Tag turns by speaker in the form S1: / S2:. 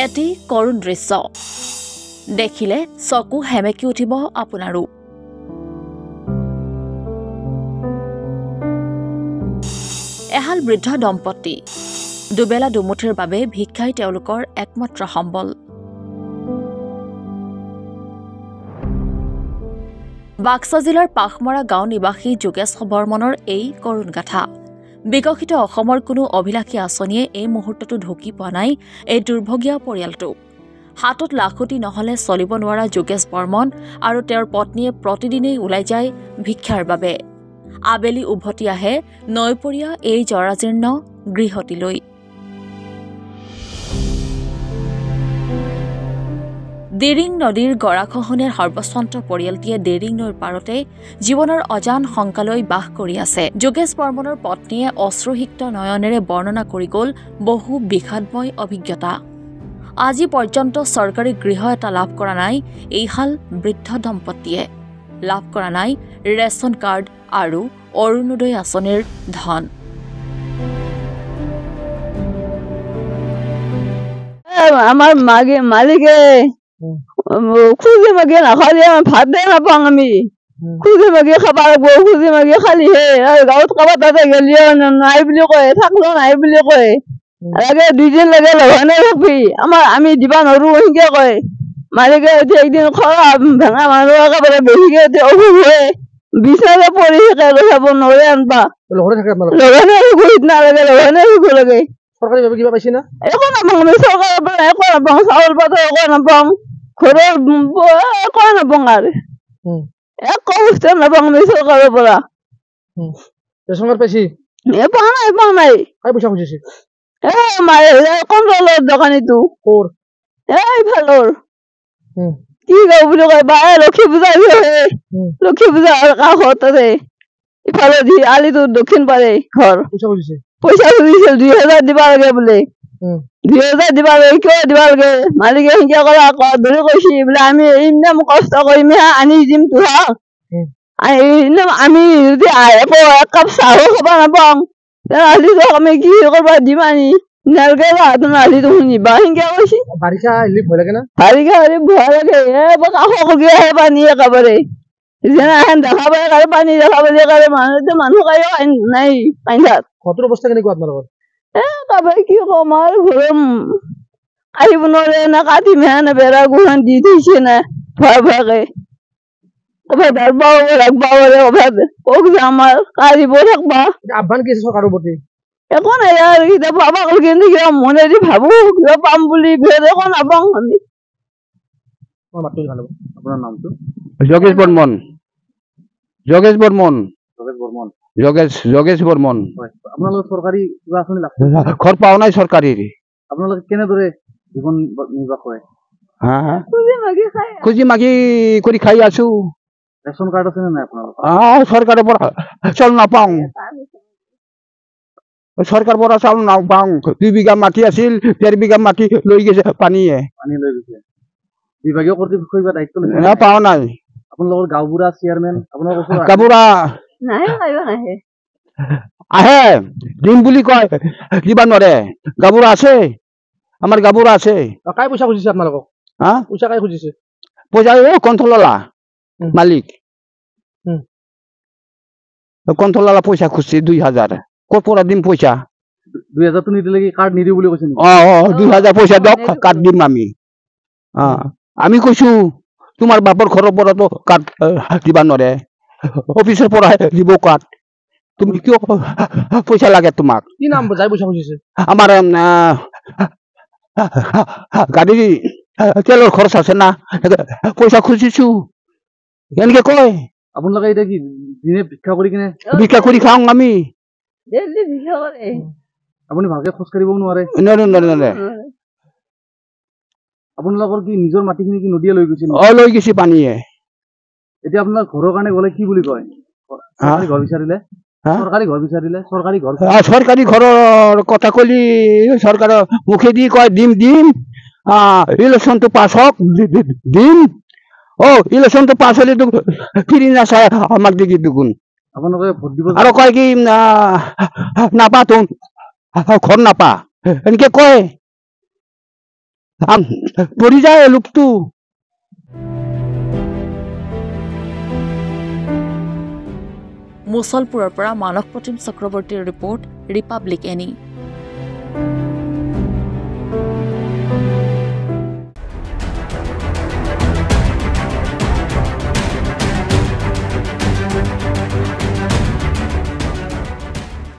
S1: এটি কৰুণ দৃশ্য দেখিলে চকু হেমেকি উঠিব আপোনাৰো। এহাল বৃদ্ধ দম্পতি দুবেলা দুমুঠিৰ বাবে ভিক্ষাই তেওঁলোকৰ একমাত্ৰ সম্বল। বাক্সা জিলাৰ পাখমৰা গাঁও নিবাসী যোগেশ বৰ্মনৰ এই কৰুণ গাথা। বিকশিত অসমৰ কোনো অভিলাষী আঁচনিয়ে এই মুহূৰ্তটো ঢুকি পোৱা নাই এই দুৰ্ভগীয়া পৰিয়ালটো। হাতত লাখুটি নহলে চলিব নোৱাৰা যোগেশ বৰ্মন আৰু তেওঁৰ পত্নীয়ে প্ৰতিদিনেই ওলাই যায় ভিক্ষাৰ বাবে। আবেলি উভতি আহে নৈপৰীয়া এই জৰাজীৰ্ণ গৃহটিলৈ। দেৰিং নদীৰ গৰাখহনীয়াৰ সৰ্বস্বন্ত পৰিয়ালটিয়ে দেৰিং নৈৰ পাৰতে জীৱনৰ অজান শংকালৈ বাস কৰি আছে। যোগেশ বৰ্মনৰ পত্নীয়ে অশ্ৰুসিক্ত নয়নেৰে বৰ্ণনা কৰি গ'ল বহু বিষাদময় অভিজ্ঞতা। আজি পৰ্যন্ত চৰকাৰী গৃহ এটা লাভ কৰা নাই এইহাল বৃদ্ধ দম্পতীয়ে। লাভ কৰা নাই ৰেচন কাৰ্ড আৰু অৰুণোদয় আঁচনিৰ ধন।
S2: আমার মালিকে খুঁজে মাগিয়ে নাখালি ভাত দে নাপাওঁ আমি। খুঁজে মাগিয়ে খাব লাগবো, খুঁজে মাগিয়ে খালিহে গাঁৱত কাবাৰ তাতে গেলিও নাই বুলি কয়, থাকলেও নাই বুলি কয়। লাগে 2 দিন লাগে লঘনে থাকবি, আমি দিবা নোৱাৰো সেনেকে কয়। মালিকে একদিন খৰা ভেঙা মানুহ একেবাৰে বেছিকে অসুখ হয় বিচনাতে পৰি থাকে, যাব নোৱাৰে আনবা। লঘনে সিদিনা লাগে, লঘনে শিকো লাগে।
S3: চৰকাৰীভাৱে কিবা পাইছে না?
S2: একো নাপাওঁ আমি চৰকাৰৰ পৰা, একো নাপাওঁ। চাউল পাতৰ একো নাপাওঁ, ঘৰৰ একো নাপাওঁ আৰু একো বস্তু নাপাওঁ আমি চৰকাৰৰ পৰা।
S3: ৰেচন কাৰ্ড পাইছে?
S2: পোৱা নাই, পোৱা নাই।
S3: কাই পইচা খুজিছে?
S2: কণ্ট্ৰলৰ দোকানীটো
S3: ক'ৰ?
S2: এইফালৰ কি গাঁও বুলি কয় বা লক্ষী পূজা, লক্ষী পূজাৰ কাষত আছে ইফালে আলিটো দক্ষিণ পাৰে ঘৰ।
S3: পইচা খুজিছে?
S2: পইচা খুজিছিল 2000 দিবা লাগে বোলে। 2000 দিবা লাগে, কিয় দিবা লাগে? মালিকে সেনেকে ক'লে আকৌ ধৰি কৈছে বোলে আমি ইমান কষ্ট কৰিম আনি দিম তোহা, আমি যদি একো একাপ চাহো খাব নাপাওঁ তেনেহ'লে আমি কি কৰিব দিম আনি নালগে নাহলিতো শুনিবা সেনেকে কৈছে।
S3: বাৰিষা আহিলে ভয় লাগে না?
S2: বাৰিষা আহিলে ভয় লাগে, কাষৰ আহে পানী একেবাৰে যেনেহেন দেখা পায় আৰু পানী দেখা পালে মানুহ কায়ো নাই পাইন্ধাত।
S3: ঘৰটোৰ অৱস্থা কেনেকুৱা আপোনালোকৰ?
S2: কাবাই কি কম আৰু ঘৰৰ আহিব নোৱাৰে না, কাটিমহে না বেৰা গোহান দি থৈছে না ভয় ভয়কে। কবাই ধৰবাও ৰাখবা পাৰে, কবাই কক যে আমাৰ কাঢ়িব থাকবা।
S3: আহ্বান কি আছে চৰকাৰৰ প্ৰতি?
S2: একো নাই আৰু কিবা পাবা কিন্তু কিবা মনেদি ভাবো কিবা পাম বুলি, একো নাপাওঁ আমি।
S3: আপোনাৰ নামটো?
S4: যোগেশ বৰ্মন। যোগেশ বৰ্মন।
S3: যোগেশ বৰ্মন।
S4: যোগেশ বৰ্মন।
S3: আপোনালোকে চৰকাৰী কিবা আঁচনি লাভ
S4: ঘৰ পাওঁ নাই চৰকাৰী।
S3: আপোনালোকে কেনেদৰে জীৱন নিৰ্বাহ কৰে?
S4: খুজি মাগি কৰি খাই আছো।
S3: ৰেচন কাৰ্ড আছে নে নাই আপোনালোকৰ?
S4: চৰকাৰৰ পৰা চাউল নাপাওঁ, চৰকাৰৰ পৰা চাউল নাপাওঁ। 2 বিঘা মাটি আছিল, 1.5 বিঘা মাটি লৈ গৈছে পানীয়ে।
S3: পানী লৈ গৈছে। বিভাগীয় কৰ্তৃপক্ষ কিবা দায়িত্ব লৈছে?
S4: পাওঁ নাই।
S3: আপোনালোকৰ গাঁওবুঢ়া চেয়াৰমেন আপোনালোকৰ
S4: গাঁওবুঢ়া আহে দিম বুলি কয়, দিবা নোৱাৰে। গাঁওবুঢ়া আছে, আমাৰ গাঁওবুঢ়া আছে।
S3: কাই পইচা খুজিছে আপোনালোকক? পইচা কাই খুজিছে?
S4: পইচা কণ্ট্ৰলালা মালিক, কণ্ট্ৰলালা পইচা খুজিছে 2000। ক'ৰ পৰা দিম পইচা?
S3: 2000টো নিদিলে কি কাৰ্ড নিদিওঁ বুলি কৈছে নেকি?
S4: 2000 পইচা দিয়ক, কাৰ্ড দিম আমি। আমি কৈছো তোমাৰ বাপৰ ঘৰৰ পৰাতো কাৰ্ড দিবা নোৱাৰে, অফিচৰ পৰা দিব কাৰ্ড। তুমি কিয় পইচা লাগে তোমাক?
S3: কি নাম যাই পইচা খুজিছে?
S4: আমাৰ গাড়ী তেলৰ খৰচ আছে না, পইচা খুজিছো এনেকে কয়।
S3: আপোনালোকে এতিয়া কি দিনে ভিক্ষা কৰি কিনে?
S4: ভিক্ষা কৰি খাওঁ আমি।
S3: আপুনি ভালকে খোজ কাঢ়িবও নোৱাৰে?
S4: নোৱাৰে।
S3: আপোনালোকৰ কি নিজৰ মাটিখিনি কি নদীয়ে লৈ গৈছে?
S4: লৈ গৈছে পানীয়ে।
S3: এতিয়া আপোনাৰ ঘৰৰ কাৰণে গ'লে কি বুলি কয়? ঘৰ বিচাৰিলে চৰকাৰী ঘৰ বিচাৰিলে
S4: চৰকাৰী ঘৰৰ কথা কলি চৰকাৰৰ মুখেদি কয় দিম ইলেকশ্যনটো পাছ হওক দিম। ইলেকশ্যনটো পাছ হলে ফিৰি নাচায় আমাক দেখি দুগুণ।
S3: আপোনালোকে ভোট দিব
S4: আৰু কয় কি নাপা তো ঘৰ নাপা এনেকে কয়। পৰি যায় লোকটো
S1: মুছলপুৰৰ পৰা মানস প্ৰতিম চক্ৰৱৰ্তীৰ ৰিপৰ্ট ৰিপাব্লিক এনি